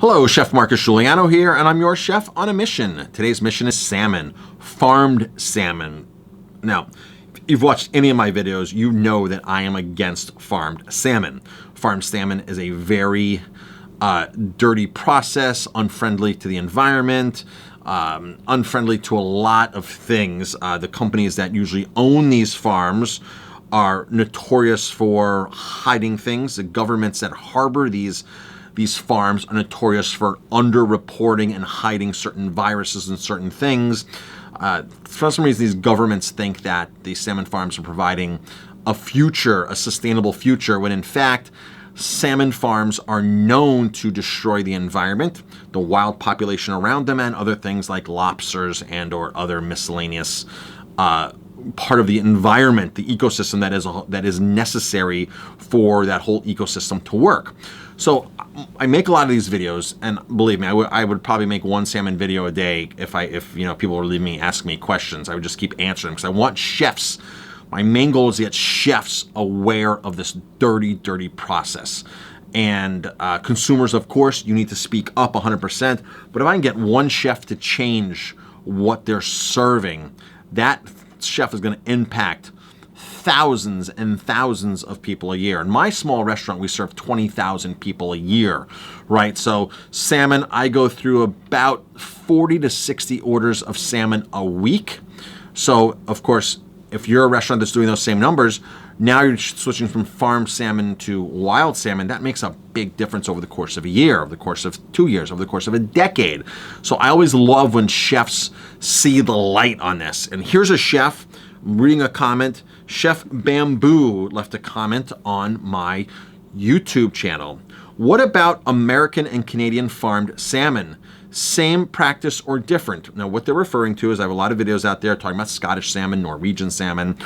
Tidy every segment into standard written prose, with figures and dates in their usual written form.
Hello, Chef Marcus Guiliano here, and I'm your chef on a mission. Today's mission is salmon, farmed salmon. Now, if you've watched any of my videos, you know that I am against farmed salmon. Farmed salmon is a very dirty process, unfriendly to the environment, unfriendly to a lot of things. The companies that usually own these farms are notorious for hiding things. The governments that harbor these farms are notorious for underreporting and hiding certain viruses and certain things. For some reason, these governments think that these salmon farms are providing a future, a sustainable future, when in fact, salmon farms are known to destroy the environment, the wild population around them, and other things like lobsters and or other miscellaneous part of the environment, the ecosystem that is necessary for that whole ecosystem to work. So I make a lot of these videos, and believe me, I would probably make one salmon video a day if people were leaving me, ask me questions. I would just keep answering because I want chefs. My main goal is to get chefs aware of this dirty, dirty process. And consumers, of course, you need to speak up 100%. But if I can get one chef to change what they're serving, that chef is going to impact thousands and thousands of people a year. In my small restaurant, we serve 20,000 people a year, right? So salmon, I go through about 40 to 60 orders of salmon a week. So, of course, if you're a restaurant that's doing those same numbers, now you're switching from farmed salmon to wild salmon. That makes a big difference over the course of a year, over the course of 2 years, over the course of a decade. So I always love when chefs see the light on this. And here's a chef, I'm reading a comment. Chef Bamboo left a comment on my YouTube channel. What about American and Canadian farmed salmon? Same practice or different? Now, what they're referring to is I have a lot of videos out there talking about Scottish salmon, Norwegian salmon,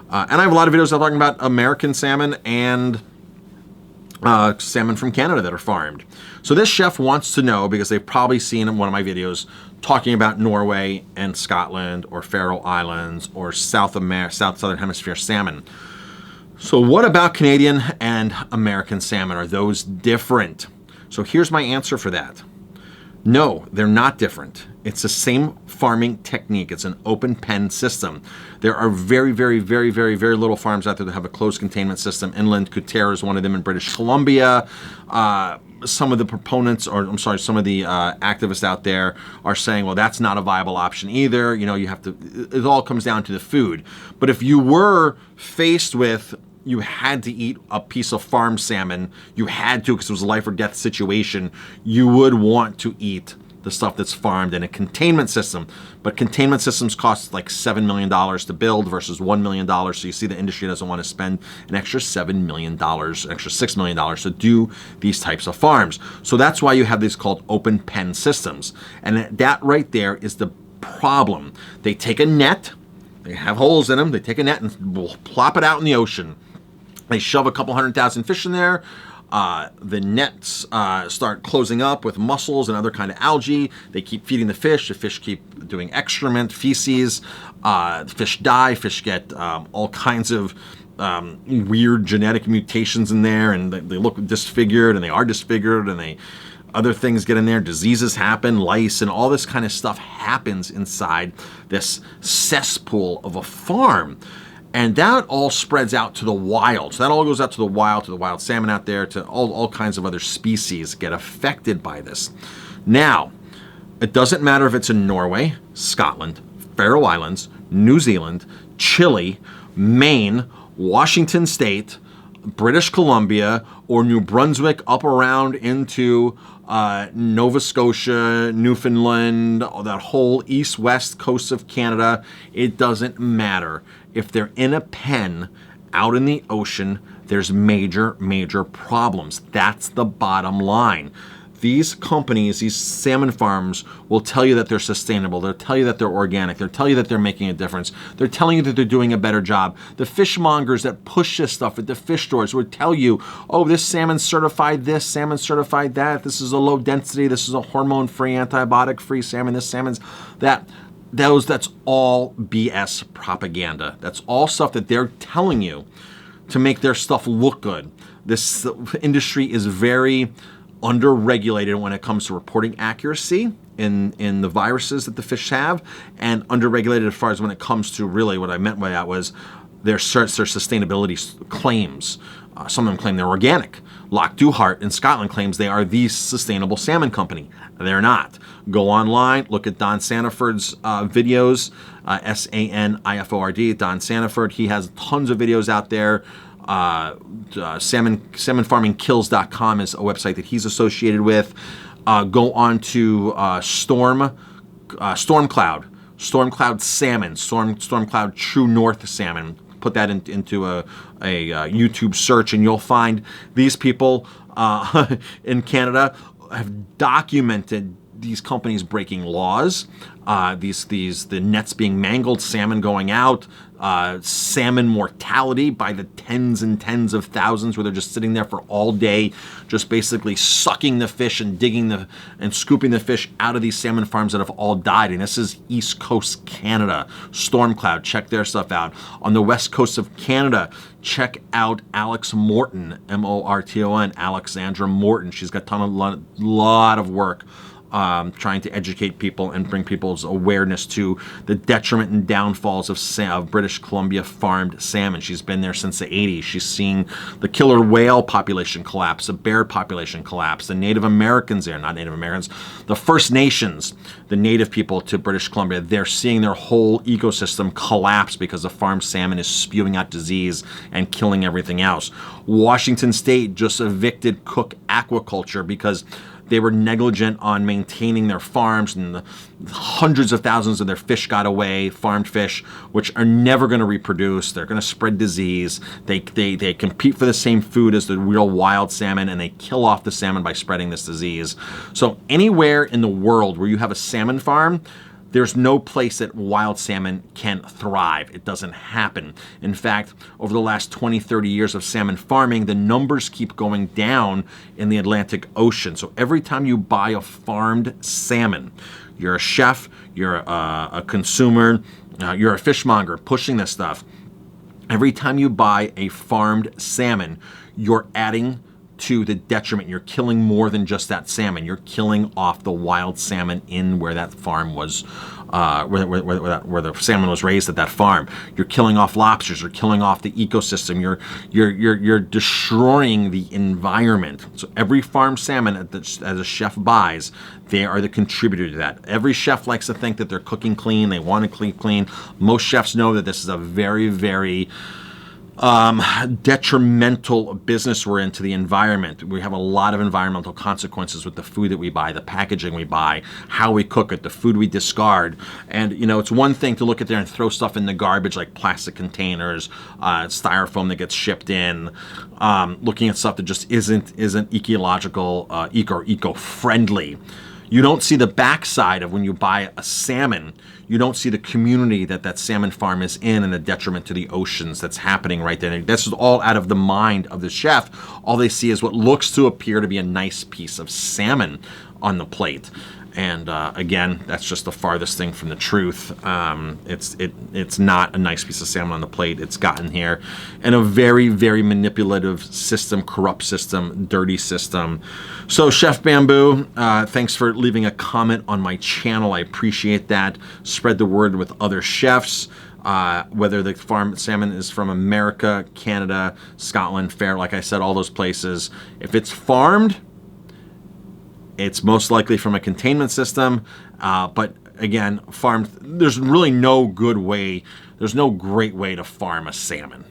and I have a lot of videos talking about American salmon and salmon from Canada that are farmed. So this chef wants to know, because they've probably seen in one of my videos talking about Norway and Scotland or Faroe Islands or Southern Hemisphere salmon. So what about Canadian and American salmon? Are those different? So here's my answer for that. No, they're not different. It's the same farming technique. It's an open pen system. There are very, very, very, very, very little farms out there that have a closed containment system. Inland Kutera is one of them in British Columbia. Some of the proponents, some of the activists out there are saying, well, that's not a viable option either. You know, you have to, it all comes down to the food. But if you were faced with, you had to eat a piece of farmed salmon, you had to because it was a life or death situation, you would want to eat the stuff that's farmed in a containment system. But containment systems cost like $7 million to build versus $1 million. So you see the industry doesn't want to spend an extra $7 million, an extra $6 million to do these types of farms. So that's why you have these called open pen systems. And that right there is the problem. They take a net, they have holes in them, they take a net and plop it out in the ocean. They shove a couple 100,000 fish in there. The nets start closing up with mussels and other kind of algae. They keep feeding the fish keep doing excrement, feces. Fish die, fish get all kinds of weird genetic mutations in there, and they look disfigured, and they are disfigured, and other things get in there, diseases happen, lice, and all this kind of stuff happens inside this cesspool of a farm. And that all spreads out to the wild. So that all goes out to the wild salmon out there, to all kinds of other species get affected by this. Now, it doesn't matter if it's in Norway, Scotland, Faroe Islands, New Zealand, Chile, Maine, Washington State, British Columbia, or New Brunswick up around into Nova Scotia, Newfoundland, that whole east-west coast of Canada. It doesn't matter. If they're in a pen out in the ocean, there's major, major problems. That's the bottom line. These companies, these salmon farms, will tell you that they're sustainable. They'll tell you that they're organic. They'll tell you that they're making a difference. They're telling you that they're doing a better job. The fishmongers that push this stuff at the fish stores would tell you, oh, this salmon's certified this, salmon's certified that. This is a low density. This is a hormone-free, antibiotic-free salmon. This salmon's that. That's all BS propaganda. That's all stuff that they're telling you to make their stuff look good. This industry is very under-regulated when it comes to reporting accuracy in the viruses that the fish have, and under-regulated as far as when it comes to really what I meant by that was their sustainability claims. Some of them claim they're organic. Loch Duhart in Scotland claims they are the sustainable salmon company. They're not. Go online, look at Don Sanford's videos, Saniford, Don Sanford. He has tons of videos out there. Salmonfarmingkills.com is a website that he's associated with. Go on to Stormcloud Salmon, Stormcloud True North Salmon. Put that into a YouTube search, and you'll find these people in Canada have documented these companies breaking laws, the nets being mangled, salmon going out, salmon mortality by the tens and tens of thousands, where they're just sitting there for all day, just basically sucking the fish and digging and scooping the fish out of these salmon farms that have all died. And this is East Coast Canada. Stormcloud, check their stuff out. On the west coast of Canada, check out Alex Morton, Morton, Alexandra Morton. She's got a lot of work trying to educate people and bring people's awareness to the detriment and downfalls of British Columbia farmed salmon. She's been there since the 80s. She's seen the killer whale population collapse, the bear population collapse, the Native Americans there, not Native Americans, the First Nations, the native people to British Columbia. They're seeing their whole ecosystem collapse because the farmed salmon is spewing out disease and killing everything else. Washington State just evicted Cook Aquaculture because they were negligent on maintaining their farms, and the hundreds of thousands of their fish got away, farmed fish, which are never going to reproduce. They're going to spread disease. They compete for the same food as the real wild salmon, and they kill off the salmon by spreading this disease. So anywhere in the world where you have a salmon farm, there's no place that wild salmon can thrive. It doesn't happen. In fact, over the last 20, 30 years of salmon farming, the numbers keep going down in the Atlantic Ocean. So every time you buy a farmed salmon, you're a chef, you're a consumer, you're a fishmonger pushing this stuff. Every time you buy a farmed salmon, you're adding to the detriment. You're killing more than just that salmon. You're killing off the wild salmon in where that farm was, where the salmon was raised at that farm. You're killing off lobsters. You're killing off the ecosystem. You're destroying the environment. So every farmed salmon as a chef buys, they are the contributor to that. Every chef likes to think that they're cooking clean. They want to keep clean. Most chefs know that this is a very, very detrimental business we're in to the environment. We have a lot of environmental consequences with the food that we buy, the packaging we buy, how we cook it, the food we discard. And, it's one thing to look at there and throw stuff in the garbage like plastic containers, styrofoam that gets shipped in, looking at stuff that just isn't ecological, eco-friendly. You don't see the backside of when you buy a salmon. You don't see the community that salmon farm is in and the detriment to the oceans that's happening right there. This is all out of the mind of the chef. All they see is what looks to appear to be a nice piece of salmon on the plate. And again, that's just the farthest thing from the truth. It's not a nice piece of salmon on the plate. It's gotten here in a very, very manipulative system, corrupt system, dirty system. So Chef Bamboo, thanks for leaving a comment on my channel. I appreciate that. Spread the word with other chefs. Whether the farm salmon is from America, Canada, Scotland, Fair, like I said, all those places. If it's farmed, it's most likely from a containment system, but again, farmed. There's really no good way. There's no great way to farm a salmon.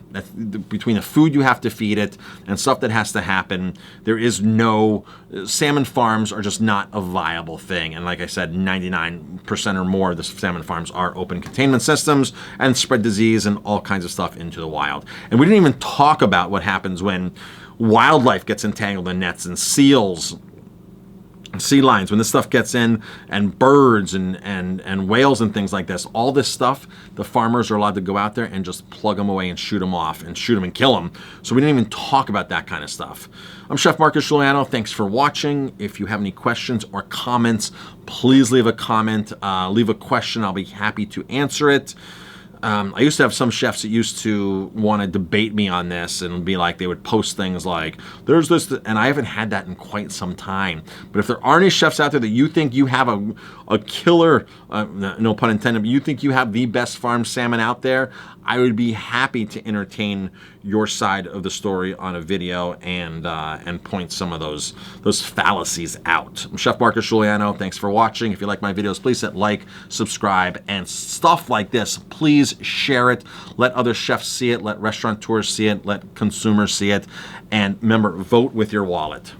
Between the food you have to feed it and stuff that has to happen, there is no. Salmon farms are just not a viable thing. And like I said, 99% or more of the salmon farms are open containment systems and spread disease and all kinds of stuff into the wild. And we didn't even talk about what happens when wildlife gets entangled in nets and seals, sea lions, when this stuff gets in, and birds and whales and things like this. All this stuff, the farmers are allowed to go out there and just plug them away and shoot them off and shoot them and kill them. So we didn't even talk about that kind of stuff. I'm Chef Marcus Guiliano. Thanks for watching. If you have any questions or comments, please leave a comment. Leave a question. I'll be happy to answer it. I used to have some chefs that used to want to debate me on this and be like, they would post things like, there's this, and I haven't had that in quite some time. But if there are any chefs out there that you think you have a killer, no pun intended, but you think you have the best farmed salmon out there, I would be happy to entertain your side of the story on a video and point some of those fallacies out. I'm Chef Marcus Guiliano. Thanks for watching. If you like my videos, please hit like, subscribe, and stuff like this. Please share it. Let other chefs see it. Let restaurateurs see it. Let consumers see it. And remember, vote with your wallet.